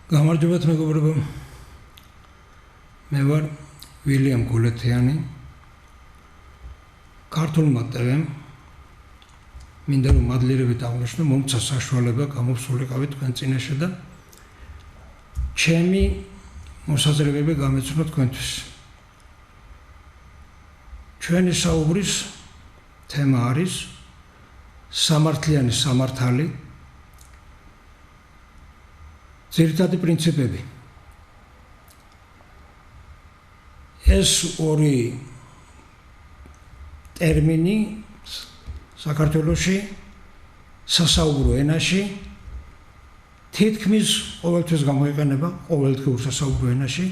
გამარჯობათ მეგობრებო. მე ვარ ვილიამ გულეთიანი. ქართულმა ტევამ მინდა რომ მადლიერებით აღნიშნო მომცა საშუალება გამოვსულიყავით თქვენ წინაშე და ჩემი მოსაზრებები გამეცნო თქვენთვის. ჩვენი საუბრის თემა არის სამართლიანი სამართალი, ძირითადი პრინციპები. ეს ორი ტერმინი საქართველოში სასაუბრო ენაში თითქმის ყოველთვის გამოიყენება, ყოველდღიურ სასაუბრო ენაში.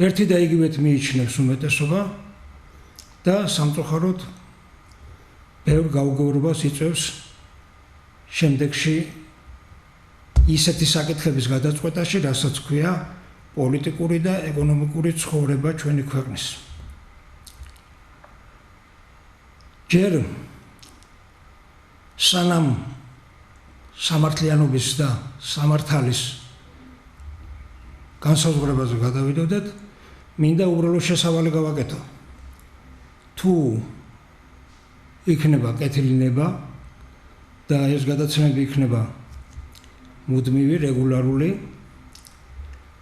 ერთი და იგივეთ მიიჩნევს უმეტესობა და სამწუხაროდ ბევრ გაუგებრობას იწვევს შემდეგში ისეთი საკითხების გადაწყვეტაში, რასაც ქვია პოლიტიკური და ეკონომიკური ცხოვრება ჩვენი ქვეყნის. ჯერ სანამ სამართლიანობის და სამართალის განსაზღვრებაზე გადავიდოდეთ, მინდა უბრალოდ შესავალი გავაკეთო. თუ იქნება კეთილინება და ეს გადაცემები იქნება მუდმივი, რეგულარული,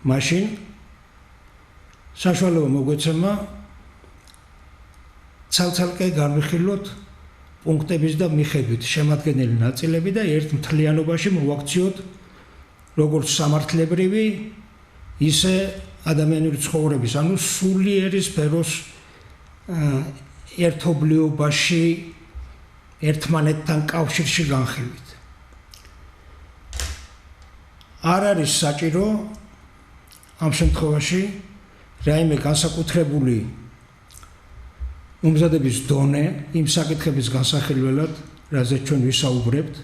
მაშინ საშუალება მოგვეცემა ცალ-ცალკე განვიხილოთ პუნქტების და მიხედვით შემადგენელი ნაწილები და ერთ მთლიანობაში მოვაქციოთ როგორც სამართლებრივი, ისე ადამიანური ცხოვრების, ანუ სულიერი სფეროს ერთობლიობაში, ერთმანეთთან კავშირში განხილვით. არ არის საჭირო ამ შემთხვევაში რაიმე განსაკუთრებული უმზადების დონე იმ საკითხების განსახილველად, რაზეც ჩვენ ვისაუბრებთ.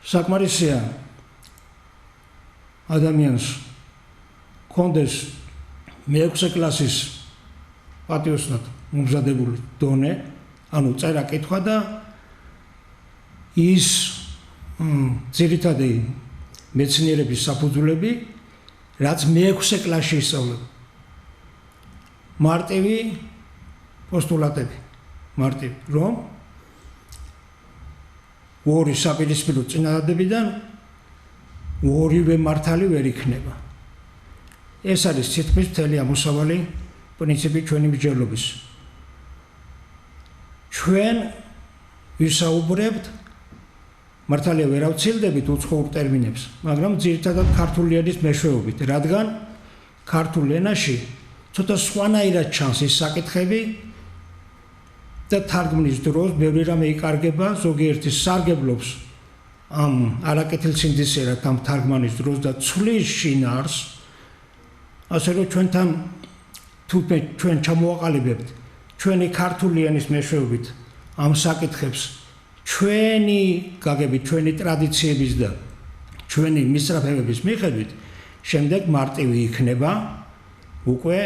საკმარისია ადამიანს კონდეს მეექვსე კლასის პატიოსნად უმზადებული დონე, ანუ წერა-კითხვა და ის ძირითადი მეცნიერების საფუძვლები, რაც მეექვსე კლასში ისწავლება. მარტივი პოსტულატები, რომ ორი საპირისპირო წინადადებიდან ორივე მართალი ვერ იქნება. ეს არის თითქმის მთელი ამოსავალი პრინციპი ჩვენი მსჯელობის. ჩვენ ვისაუბრებთ, მართალია ვერ ავცილდებით უცხოურ ტერმინებს, მაგრამ ძირითადად ქართული ენის მეშვეობით, რადგან ქართულ ენაში ცოტა სხვანაირად ჩანს ის საკითხები და თარგმნის დროს ბევრი რამე იკარგება, ზოგიერთი სარგებლობს ამ არაკეთილსინდისიერად ამ თარგმანის დროს და ცვლის შინაარს, ასე რომ ჩვენთან თუ ჩვენ ჩამოვაყალიბებთ ჩვენი ქართული ენის მეშვეობით ამ საკითხებს ჩვენი გაგებით, ჩვენი ტრადიციების და ჩვენი მისწრაფებების მიხედვით, შემდეგ მარტივი იქნება უკვე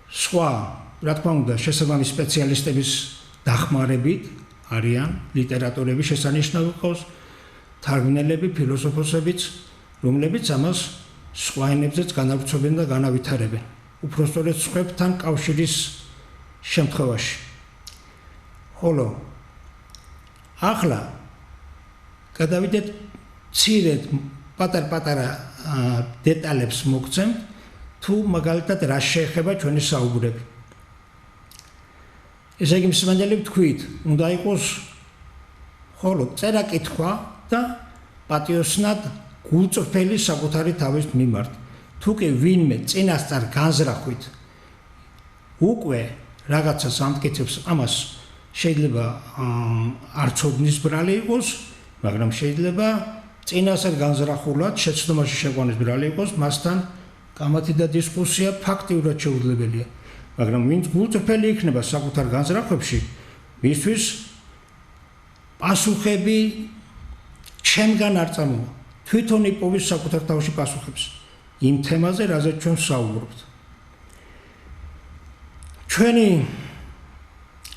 სხვა, რა თქმა უნდა, შესაბამის სპეციალისტების დახმარებით არიან ლიტერატორები შესანიშნავი ყავს, თარგმნელები, ფილოსოფოსებიც, რომლებიც ამას სხვა ენებზეც განავრცობენ და განავითარებენ. უпростоრეთ სხვებთან კავშირის შემთხვევაში. ხოლო ახლა გადავიდეთ მცირედ პატარ-პატარა დეტალებს მოგცემ, თუ მაგალითად რა შეეხება ჩვენი საუბრები. ესე იგი მსმენელები თქვით, უნდა იყოს მხოლოდ წერა-კითხვა და პატიოსნად გულწრფელი საკუთარი თავის მიმართ. თუ კი ვინმე წინასწარ განზრახვით უკვე რაღაცას ამტკიცებს, ამას შეიძლება არ ცოდნის ბრალი იყოს, მაგრამ შეიძლება წინასწარ განზრახულად შეცდომაში შეყვანის ბრალი იყოს, მასთან გამათი და დისკუსია ფაქტიურად შეუძლებელია. მაგრამ ვინც გულწრფელი იქნება საკუთარ განზრახვებში, მისთვის პასუხები ჩემგან არ წამოვა. თვითონ იპოვის საკუთარ თავში პასუხებს იმ თემაზე, რაზეც ჩვენ საუბრობთ. ჩვენი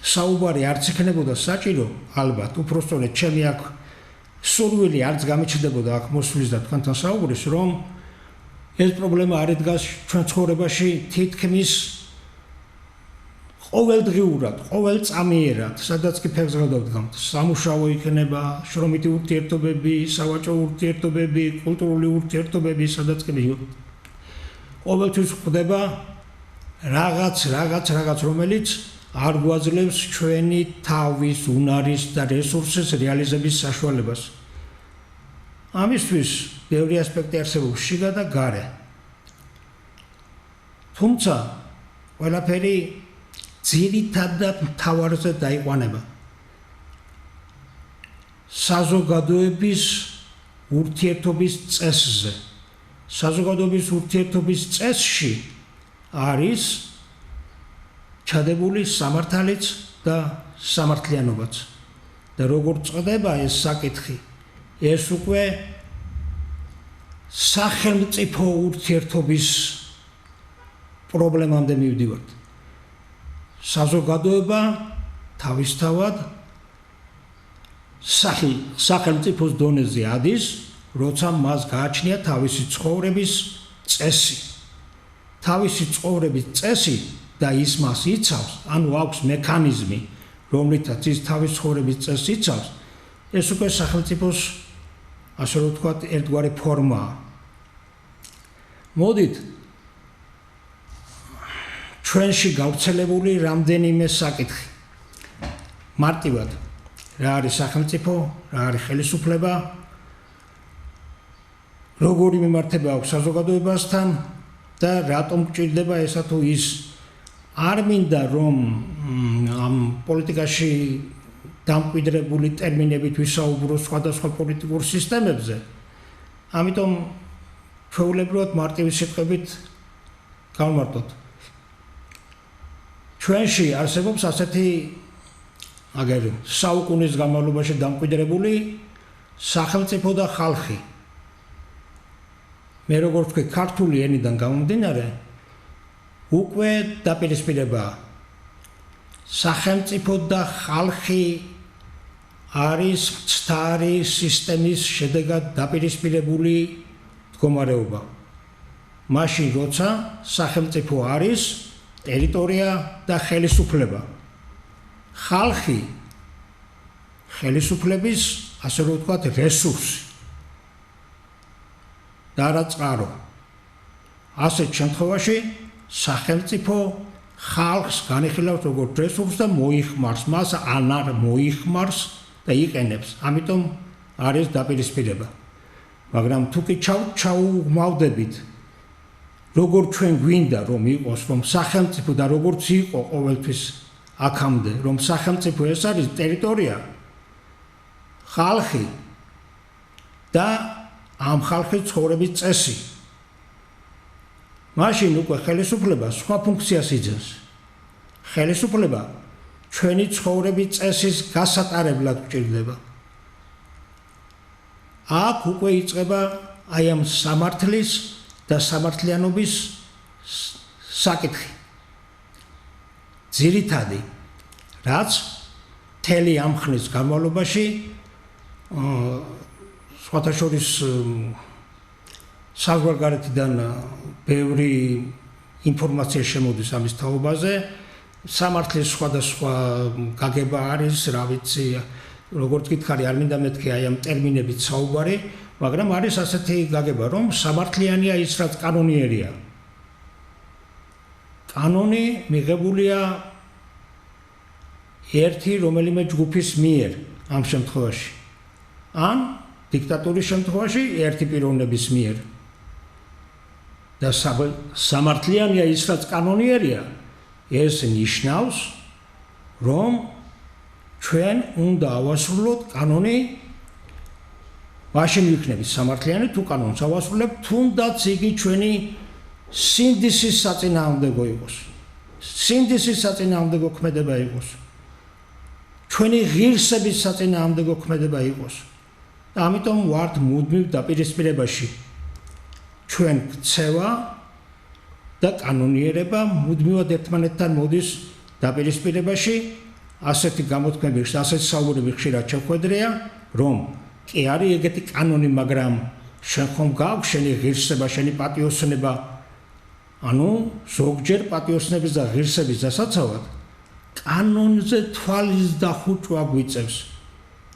საუბარი არც იქნებოდა საჭირო, ალბათ, უпростоრეთ ჩემი აქ სურვილი არც გამიჩნდებოდა აქ მოსვლის და თქვენთან საუბრის, რომ ეს პრობლემა არ იდგას ჩვენ ცხოვრებაში თითქმის ყოველდღიურად, ყოველწამიერად, სადაც კი ფეხს გადავდგამთ, სამუშაო იქნება, შრომითი ურთიერთობები, სავაჭრო ურთიერთობები, კულტურული ურთიერთობები, სადაც კი ყოველთვის ხდება რაღაც, რომელიც არ გვაძლევს ჩვენი თავის, უნარის და რესურსის რეალიზების საშუალებას. ამისთვის ბევრი ასპექტი არსებობს შიგა და გარე. თუმცა ყველაფერი ძირითადად მთავარზე დაიყვანება. საზოგადოების ურთიერთობის წესზე. საზოგადოების ურთიერთობის წესში არის ჩადებული სამართალიც და სამართლიანობაც. და როგორ წდება ეს საკითხი? ეს უკვე სახელმწიფო ურთიერთობის პრობლემამდე მივდივართ. საზოგადოება თავისთავად სახელმწიფოს დონეზე ადის, როცა მას გააჩნია თავისი ცხოვრების წესი. თავისი ცხოვრების წესი და ის მას იცავს, ანუ აქვს მექანიზმი, რომლითაც ის თავის ცხოვრების წესს იცავს, ეს უკვე სახელმწიფოს, ასე რომ ვთქვათ, ერთგვარი ფორმაა. მოდით ჩვენში გავრცელებული რამდენიმე საკითხი. მარტივად, რა არის სახელმწიფო, რა არის ხელისუფლება, როგორი მიმართება აქვს საზოგადოებასთან და რატომ გჭირდება ესა თუ ის. არ მინდა რომ ამ პოლიტიკაში დამკვიდრებული ტერმინებით ვისაუბრო სხვადასხვა პოლიტიკურ სისტემებზე. ამიტომ ჩვეულებრივად მარტივი სიტყვებით გავმარტოთ. ჩვენში არსებობს ასეთი საუკუნის განმავლობაში დამკვიდრებული სახელმწიფო და ხალხი. მე როგორც ვთქვი, ქართული ენიდან გამომდინარე, უკვე დაპირისპირებაა. სახელმწიფო და ხალხი არის მცდარი სისტემის შედეგად დაპირისპირებული მდგომარეობა. მაშინ როცა სახელმწიფო არის ტერიტორია და ხელისუფლება. ხალხი ხელისუფლების, ასე რომ ვთქვათ, რესურსი და არა წყარო. ასეთ შემთხვევაში სახელმწიფო ხალხს განიხილავს როგორც რესურსს და მოიხმარს მას, ან არ მოიხმარს და იყენებს. ამიტომ არის დაპირისპირება. მაგრამ თუ კი ჩაუღმავდებით, როგორ ჩვენ გვინდა რომ იყოს, რომ სახელმწიფო და როგორც იყო ყოველთვის აქამდე, რომ სახელმწიფო ეს არის ტერიტორია, ხალხი და ამ ხალხის ცხოვრების წესი. მაშინ უკვე ხელისუფლება სხვა ფუნქციას იძენს. ხელისუფლება ჩვენი ცხოვრების წესის გასატარებლად გვჭირდება. აქ უკვე იწყება აი ამ სამართლის და სამართლიანობის საკითხი. ძირითადი, რაც მთელი ამ ხნის განმავლობაში სხვათა შორის საზღვარგარეთიდან ბევრი ინფორმაცია შემოდის ამის თაობაზე. სამართლის სხვადასხვა გაგება არის, რა ვიცი, როგორც გითხარი, არ მინდა მეთქი აი ამ ტერმინებით საუბარი, მაგრამ არის ასეთი გაგება, რომ სამართლიანია ის, რაც კანონიერია. კანონი მიღებულია ერთი რომელიმე ჯგუფის მიერ ამ შემთხვევაში. ან დიქტატურის შემთხვევაში ერთი პიროვნების მიერ. და სამართლიანია ის, რაც კანონიერია, ეს ნიშნავს, რომ ჩვენ უნდა ავასრულოთ კანონი, მაშინ ვიქნებით სამართლიანი, თუ კანონს ავასრულებთ, თუნდაც იგი ჩვენი სინდისის საწინააღმდეგო იყოს. სინდისის საწინააღმდეგო ქმედება იყოს. ჩვენი ღირსების საწინააღმდეგო ქმედება იყოს. და ამიტომ ვართ მუდმივ დაპირისპირებაში. ჩვენ ქცევა და კანონიერება მუდმივად ერთმანეთთან მოდის დაპირისპირებაში. ასეთი გამოთქმები, ასეთი საუბრები ხშირად შეხვედრია, რომ კი არის ეგეთი კანონი, მაგრამ შენ ხომ გაქვს შენი ღირსება, შენი პატიოსნება, ანუ ზოგჯერ პატიოსნების და ღირსების დასაცავად კანონზე თვალის დახუჭვა გვიწევს.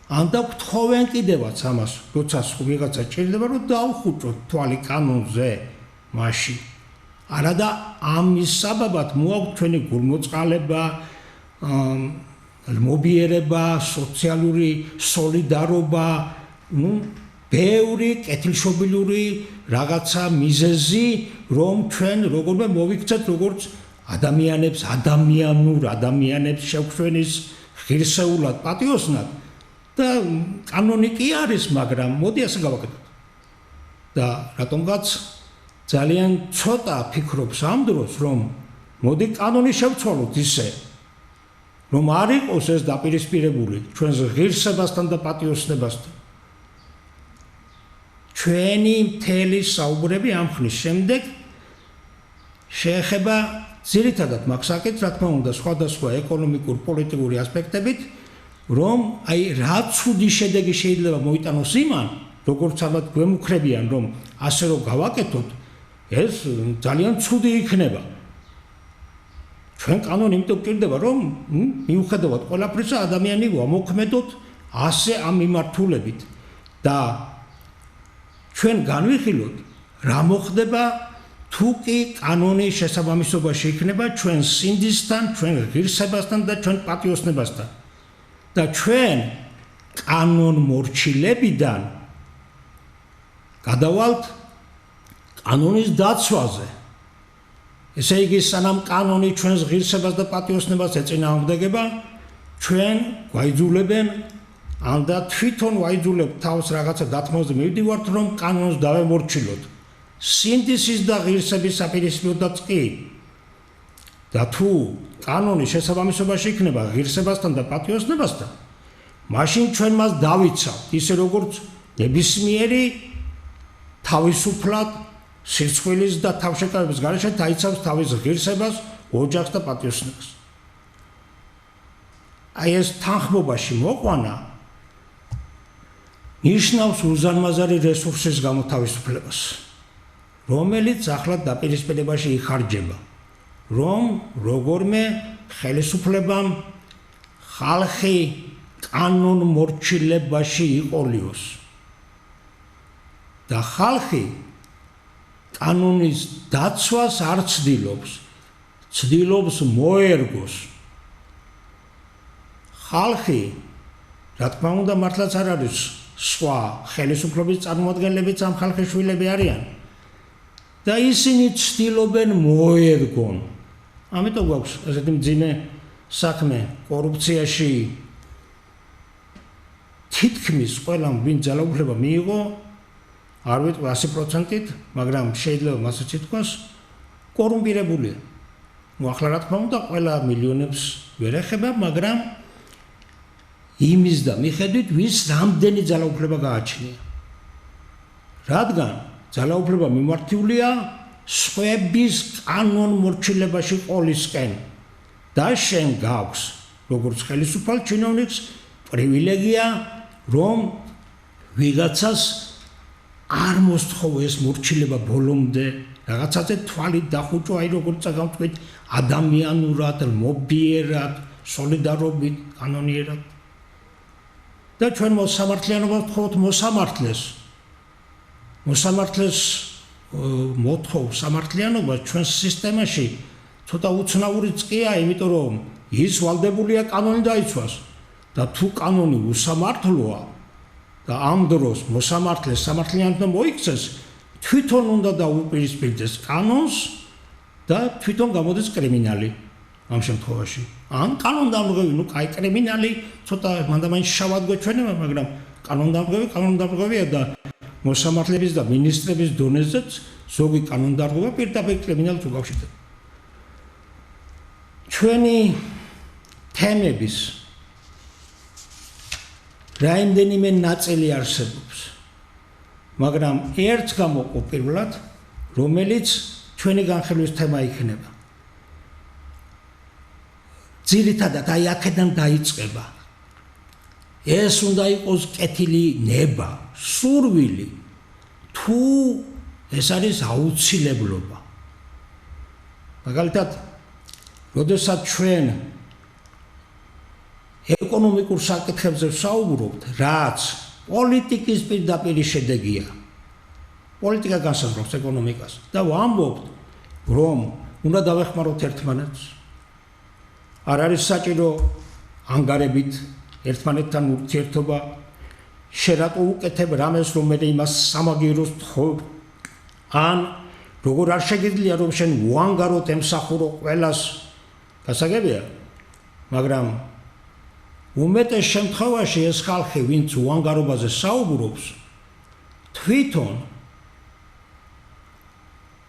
ან დაგთხოვენ კიდევაც ამას, როცა ვიღაცა ჭირდება, რომ დავხუჭოთ თვალი კანონზე, მაშინ. არა და ამის საბაბად მოაქვს ჩვენი გულმოწყალება, მობიერება, სოციალური სოლიდარობა, ბევრი კეთილშობილური რაღაცა მიზეზი, რომ ჩვენ როგორმე მოვიქცეთ როგორც ადამიანებს, ადამიანებს შევხვენის ღირსეულად, პატიოსნად და კანონი კი არის, მაგრამ მოდი ასე გავაკეთოთ. და რატომღაც ძალიან ცოტა ფიქრობს ამ დროს, რომ მოდი კანონი შევცვალოთ ისე, რომ არ იყოს ეს დაპირისპირებული ჩვენს ღირსებასთან და პატიოსნებასთან. ჩვენი მთელი საუბრები ამ ხნის შემდეგ შეეხება ძირითადად მაგ საკითხს, რა თქმა უნდა, სხვადასხვა ეკონომიკურ, პოლიტიკური ასპექტებით, რომ აი რა ცუდი შედეგი შეიძლება მოიტანოს იმან, როგორც ალბათ გვემუქრებიან, რომ ასე რომ გავაკეთოთ, ეს ძალიან ცუდი იქნება. ჩვენ კანონი იმიტომ გვჭირდება, რომ მიუხედავად ყველაფრისა ადამიანი ვამოქმედოთ ასე ამ მიმართულებით და ჩვენ განვიხილოთ, რა მოხდება თუ კი კანონი შესაბამისობაში იქნება ჩვენ სინდისთან, ჩვენ ღირსებასთან და ჩვენ პატიოსნებასთან. და ჩვენ კანონმორჩილებიდან გადავალთ კანონის დაცვაზე. ესე იგი, სანამ კანონი ჩვენს ღირსებას და პატიოსნებას ეწინააღმდეგება, ჩვენ გვაიძულებენ ან და თვითონ ვაიძულებთ თავს რაღაცა დათმობაზე მივდივართ, რომ კანონს დავემორჩილოთ. სინდისის და ღირსების საპირისპიროდაც კი. და თუ კანონი შესაბამისობაში იქნება ღირსებასთან და პატიოსნებასთან, მაშინ ჩვენ მას დავიცავთ, ისე როგორც ნებისმიერი თავისუფლად სირცხვილის და თავშეკავების გარეშე დაიცავს თავის ღირსებას, ოჯახს და პატიოსნებას. აი ეს თანხმობაში მოყვანა ნიშნავს უზარმაზარი რესურსის გამოთავისუფლებას, რომელიც ახლად დაპირისპირებაში იხარჯება, რომ როგორმე ხელისუფლებამ ხალხი კანონმორჩილებაში იყოლიოს და ხალხი კანონის დაცვას არ ცდილობს მოერგოს. ხალხი, რა თქმა უნდა, მართლაც არ არის სხვა ხელისუფლების წარმომადგენლებიც ამ ხალხის შვილები არიან და ისინი ცდილობენ მოერგონ. ამიტომ გვაქვს ესეთი მძიმე საქმე კორუფციაში. თითქმის ყველამ ვინ ძალაუფლება მიიღო, არ ვიტყვი 100%-ით, მაგრამ შეიძლება მასეც ითქვას, კორუმპირებულია. ახლა რა თქმა უნდა, ყველა მილიონებს ვერ ეხება, მაგრამ იმის და მიხედვით, ვის რამდენი ძალაუფლება გააჩნია. რადგან ძალაუფლება მიმართულია სხვების კანონმორჩილებაში ყოლისკენ და შენ გაქვს, როგორც ხელისუფალ ჩინოვნიკს, პრივილეგია, რომ ვიღაცას არ მოსთხოვო ეს მორჩილება ბოლომდე, რაღაცაზე თვალი დახუჭვა, აი როგორც წაგავთქვით, ადამიანურად, მობიერად, სოლიდარობით, კანონიერად. და ჩვენ მოსამართლიანობას ვთხოვთ მოსამართლეს მოთხოვ სამართლიანობას ჩვენს სისტემაში ცოტა უცნაურიც ყია, იმიტომ რომ ის ვალდებულია კანონი დაიცვას და თუ კანონი უსამართლოა და ამ დროს მოსამართლეს სამართლიანობა მოიქცეს, თვითონ უნდა დაუპირისპირდეს კანონს და თვითონ გამოდის კრიმინალი ამ შემთხვევაში. ან კანონდამღები, კაი კრიმინალი ცოტა მანდამაინც შავად გვეჩვენება, მაგრამ კანონდამღებია და მოსამართლების და მინისტრების დონეზეც ზოგი კანონდარღვევა პირდაპირ კრიმინალს უკავშირდება. ჩვენი თემების რაიმდენიმე ნაწილი არსებობს, მაგრამ ერთს გამოყო პირველად, რომელიც ჩვენი განხილვის თემა იქნება. ძირითადად აი აქედან დაიწყება ეს უნდა იყოს კეთილი ნება, სურვილი, თუ ეს არის აუცილებლობა. მაგალითად, როდესაც ჩვენ ეკონომიკურ საკითხებზე ვსაუბრობთ, რაც პოლიტიკის პირდაპირ შედეგია. პოლიტიკა განსაზღვრავს ეკონომიკას და ვამბობთ, რომ უნდა დავეხმაროთ ერთმანეთს. არ არის საჭირო ანგარებით ერთმანეთთან ურთიერთობა, შერატო უკეთებ რამეს, რომელიც იმას სამაგიეროს თხოვ, ან როგორ არ შეგიძლია რომ შენ უანგაროდ ემსახურო ყველას, გასაგებია, მაგრამ უმეტეს შემთხვევაში ეს ხალხი, ვინც უანგარობაზე საუბრობს, თვითონ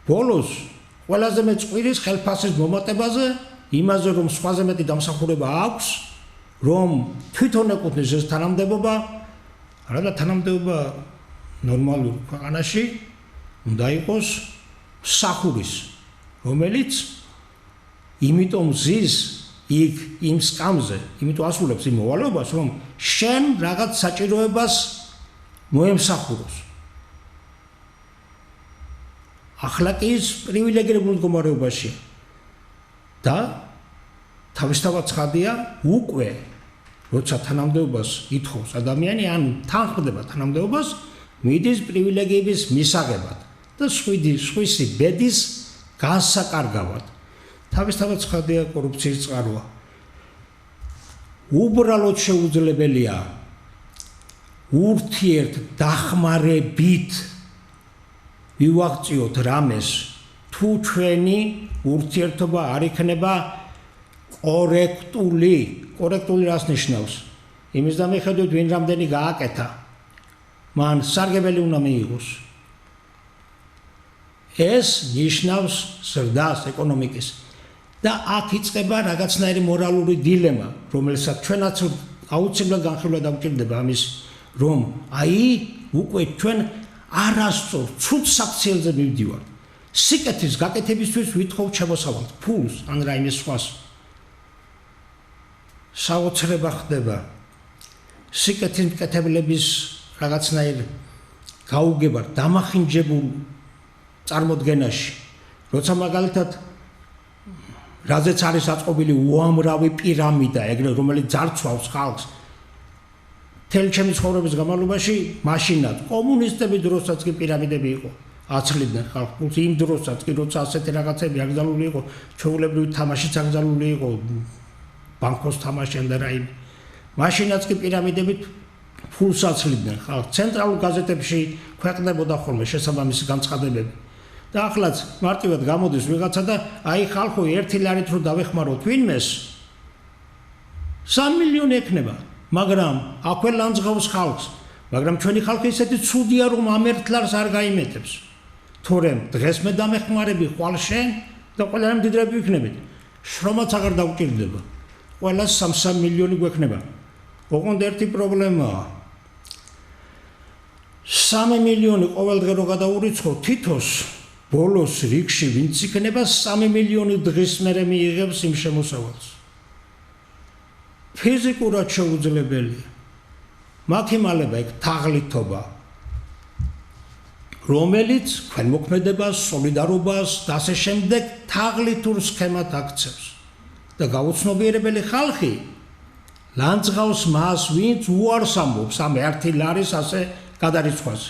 ბოლოს ყველაზე მეტ წვირის ხელფასის მომატებაზე, იმაზე რომ სხვაზე მეტი დამსახურება აქვს, რომ თვითონ ეკუთვნის ეს თანამდებობა, არა თანამდებობა ნორმალურ ქვეყანაში უნდა იყოს მსახურის, რომელიც იმიტომ ზის იქ იმ სკამზე, იმიტომ ასრულებს იმ მოვალეობას, რომ შენ რაღაც საჭიროებას მოემსახუროს. ახლა კი ის პრივილეგირებულ მდგომარეობაშია და თავისთავად ცხადია, უკვე როცა თანამდებობას ითხოვს ადამიანი, ან თანხმდება თანამდებობას, მიდის პრივილეგიების მისაღებად და სხვისი ბედის განსაკარგავად. თავისთავად ცხადია, კორუფციის წყაროა. უბრალოდ შეუძლებელია ურთიერთ დახმარებით ვივაღწიოთ რამეს, თუ ჩვენი ურთიერთობა არ იქნება კორექტული რას ნიშნავს? იმის და მიხედვით, ვინ რამდენი გააკეთა, მან სარგებელი უნდა მიიღოს. ეს ნიშნავს ზრდას ეკონომიკის. და აქ იწყება რაღაცნაირი მორალური დილემა, რომელსაც ჩვენაც აუცილებლად განხილვა დაგვჭირდება ამის, რომ უკვე ჩვენ არასწორ ცუდ საქციელზე მივდივართ. სიკეთის გაკეთებისთვის ვითხოვთ შემოსავალს, ფულს ან რაიმე სხვას. საოცრება ხდება სიკეთის მკეთებლების რაღაცნაირ გაუგებარ დამახინჯებულ წარმოდგენაში, როცა მაგალითად რაზეც არის აწყობილი უამრავი პირამიდა, ეგრე რომელიც ძარცვავს ხალხს. მთელი ჩემი ცხოვრების განმავლობაში მაშინაც კომუნისტების დროსაც კი პირამიდები იყო, აცვლიდნენ ხალხს. იმ დროსაც კი როცა ასეთი რაღაცები აკრძალული იყო, ჩვეულებრივი თამაშიც აკრძალული იყო, ბანკოს თამაშენ და რაიმე. მაშინაც კი პირამიდებით ფულს აცვლიდნენ ხალხს. ცენტრალურ გაზეთებში ქვეყნდებოდა ხოლმე შესაბამისი განცხადებები. და ახლაც მარტივად გამოდის ვიღაცა და ხალხო 1 ლარით რო დავეხმაროთ ვინმეს 3 მილიონი ექნება, მაგრამ აქვე ლანძღავს ხალხს, მაგრამ ჩვენი ხალხი ისეთი ცუდია რომ ამ 1 ლარს არ გაიმეტებს. თორემ დღეს მე დამეხმარები ხვალ შენ და ყველა მდიდრები ვიქნებით. შრომაც აღარ დაგვჭირდება. ყველა 3 მილიონი გვექნება. ოღონდ ერთი პრობლემაა. 3 მილიონი ყოველდღე რო გადაურიცხო თითოს ბოლოს რიგში ვინც იქნება 3 მილიონი დღის მერე მიიღებს იმ შემოსავალს. ფიზიკურად შეუძლებელია. მათ იმალება იქ თაღლითობა, რომელიც ქველმოქმედებას, სოლიდარობას და ასე შემდეგ თაღლითურ სქემად აქცევს. და გაუცნობიერებელი ხალხი ლანძღავს მას, ვინც უარს ამბობს ამ 1 ლარის ასე გადარიცხვაზე.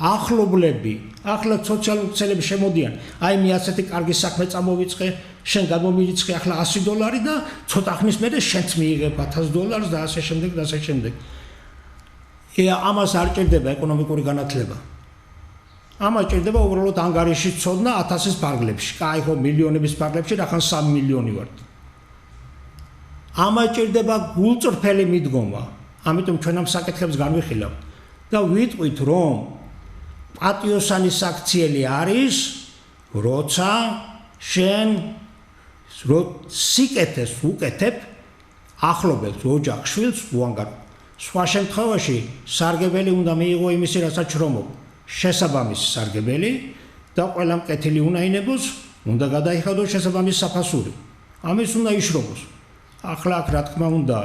ახლობლები, ახლა სოციალური ქსელები შემოდიან, მე ასეთი კარგი საქმე წამოვიწყე, შენ გამომირიცხე ახლა $100 და ცოტა ხნის მერე შენც მიიღებ $1000 და ასე შემდეგ და ასე შემდეგ. ამას არ ჭირდება ეკონომიკური განათლება. ამას ჭირდება უბრალოდ ანგარიში ცოდნა 1000-ის ფარგლებში. ხო, მილიონების ფარგლებში რახან 3 მილიონი ვართ. ამას ჭირდება გულწრფელი მიდგომა. ამიტომ ჩვენ ამ საკითხებს განვიხილავთ და ვიტყვით, რომ პატიოსანი საქციელი არის, როცა შენ სიკეთეს უკეთებ ახლობელს, ოჯახს, შვილს უანგარო. სხვა შემთხვევაში სარგებელი უნდა მიიღო იმისი, რასაც შრომობ. შესაბამისი სარგებელი და ყველა მკეთილი უნაინებოს უნდა გადაიხადოს შესაბამისი საფასური. ამის უნდა იშრომოს. ახლა აქ რა თქმა უნდა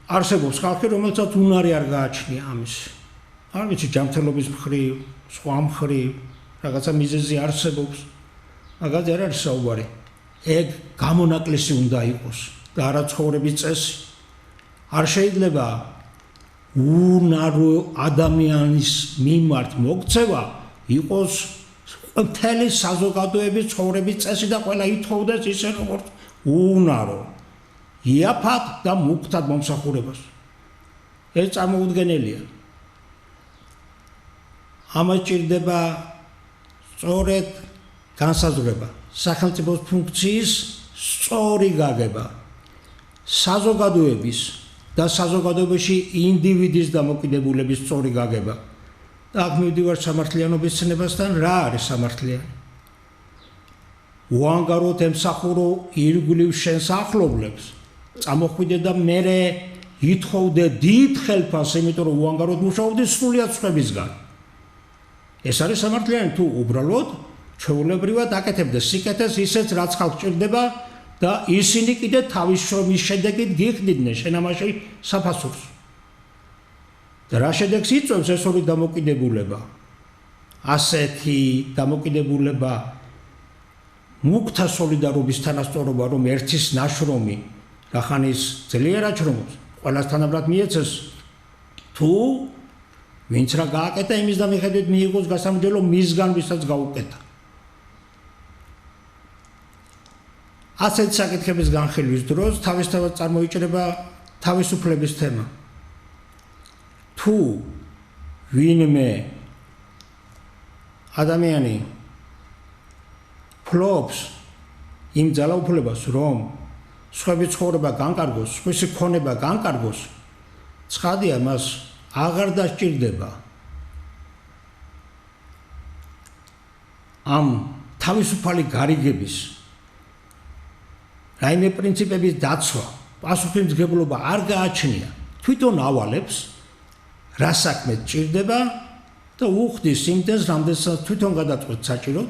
არსებობს ხალხი, რომელსაც უნარი არ გააჩნია ამის. არ ვიცი, ჯანმრთელობის მხრივ, სხვა მხრივ, რაღაცა მიზეზი არსებობს. მაგაზე არ არის საუბარი. ეგ გამონაკლისი უნდა იყოს და არა ცხოვრების წესი. არ შეიძლება უნარო ადამიანის მიმართ მოქცევა იყოს მთელი საზოგადოების ცხოვრების წესი და ყველა ითხოვდეს ისე როგორც უნარო. იაფად და მუქთად მომსახურებას. ეს წარმოუდგენელია. ამას ჭირდება სწორედ განსაზღვრება, სახელმწიფოს ფუნქციის სწორი გაგება, საზოგადოების და საზოგადოებაში ინდივიდის დამოკიდებულების სწორი გაგება. და აქ მივდივარ სამართლიანობის ცნებასთან, რა არის სამართლიანი? უანგაროდ ემსახურო ირგვლივ შენს ახლობლებს, წამოხვიდე და მერე ითხოვდე დიდ ხელფას, იმიტომ რომ უანგაროდ მუშაობდი სრულიად სხვებისგან. ეს არის სამართლიანი თუ უბრალოდ ჩვეულებრივად აკეთებდა სიკეთეს ისეც რაც ხალხს ჭირდება და ისინი კიდე თავის შრომის შედეგით გიხდიდნენ შენ ამაში საფასურს. და რა შედეგს იწვევს ეს ორი დამოკიდებულება? ასეთი დამოკიდებულება მუქთა სოლიდარობის თანასწორობა, რომ ერთის ნაშრომი რახანის ძლიერად შრომობს, ყველას თანაბრად მიეცეს, თუ ვინც რა გააკეთა იმის და მიხედვით მიიღოს გასამჯელო მისგან ვისაც გაუკეთა. ასეთ საკითხების განხილვის დროს თავისთავად წარმოიჭრება თავისუფლების თემა. თუ ვინმე ადამიანი ფლობს იმ ძალაუფლებას, რომ სხვების ცხოვრება განკარგოს, სხვისი ქონება განკარგოს, ცხადია მას აღარ დასჭირდება ამ თავისუფალი გარიგების რაიმე პრინციპების დაცვა, პასუხისმგებლობა არ გააჩნია, თვითონ ავალებს რა საქმე ჭირდება და უხდის იმდენს, რამდენსაც თვითონ გადაწყვეტ საჭიროდ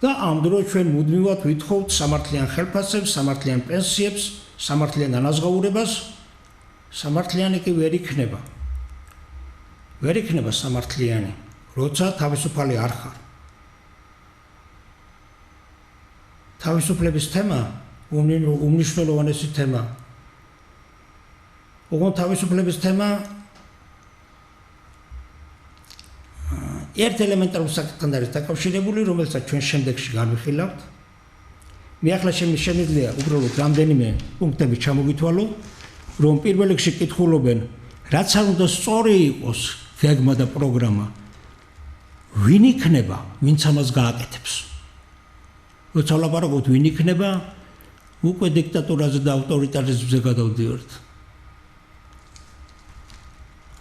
და ამ დროს ჩვენ მუდმივად ვითხოვთ სამართლიან ხელფასებს, სამართლიან პენსიებს, სამართლიან ანაზღაურებას. სამართლიანი კი ვერ იქნება. ვერ იქნება სამართლიანი, როცა თავისუფალი არ ხარ. თავისუფლების თემა უმნიშვნელოვანესი თემა. ოღონდ თავისუფლების თემა ერთ ელემენტარულ საკითხთან არის დაკავშირებული, რომელსაც ჩვენ შემდეგში განვიხილავთ. მე ახლა შემიძლია უბრალოდ რამდენიმე პუნქტები ჩამოგითვალო, რომ პირველ რიგში კითხულობენ, რაც არ უნდა სწორი იყოს გეგმა და პროგრამა, ვინ იქნება, ვინც ამას გააკეთებს. როცა ვლაპარაკობთ, ვინ იქნება, უკვე დიქტატურაზე და ავტორიტარიზმზე გადავდივართ.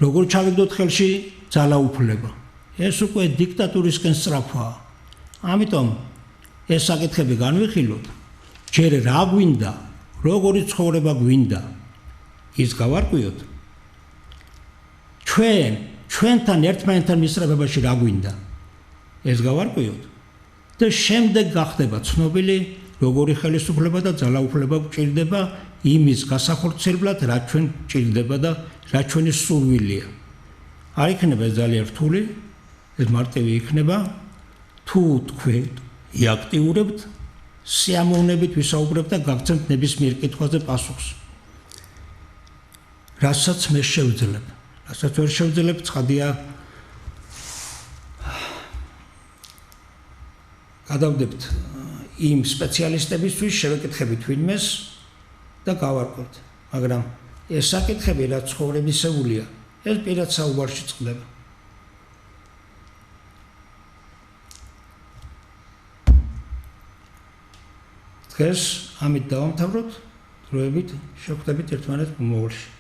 როგორ ჩავიგდოთ ხელში ძალაუფლება? ეს უკვე დიქტატურისკენ სწრაფვაა. ამიტომ ეს საკითხები განვიხილოთ, ჯერ რა გვინდა, როგორი ცხოვრება გვინდა, ის გავარკვიოთ. ჩვენთან ერთმანეთთან მისწრაფებაში რა გვინდა, ეს გავარკვიოთ და შემდეგ გახდება ცნობილი, როგორი ხელისუფლება და ძალაუფლება გვჭირდება იმის გასახორციელებლად, რაც ჩვენ ჭირდება და რაც ჩვენი სურვილია. არ იქნება ძალიან რთული, ეს მარტივი იქნება, თუ თქვენ იაქტიურებთ, სიამოვნებით ვისაუბრებთ და გაგცემთ ნებისმიერ კითხვაზე პასუხს. რასაც მე შევძლებ, რასაც ვერ შევძლებ, ცხადია გადავდებთ იმ სპეციალისტებისთვის, შევეკითხებით ვინმეს და გავარკვევთ. მაგრამ ეს საკითხები, რაც ცხოვრებისეულია, ეს პირად საუბარში წყდება. დღეს ამით დავამთავროთ, დროებით შევხვდებით ერთმანეთს მომავალში.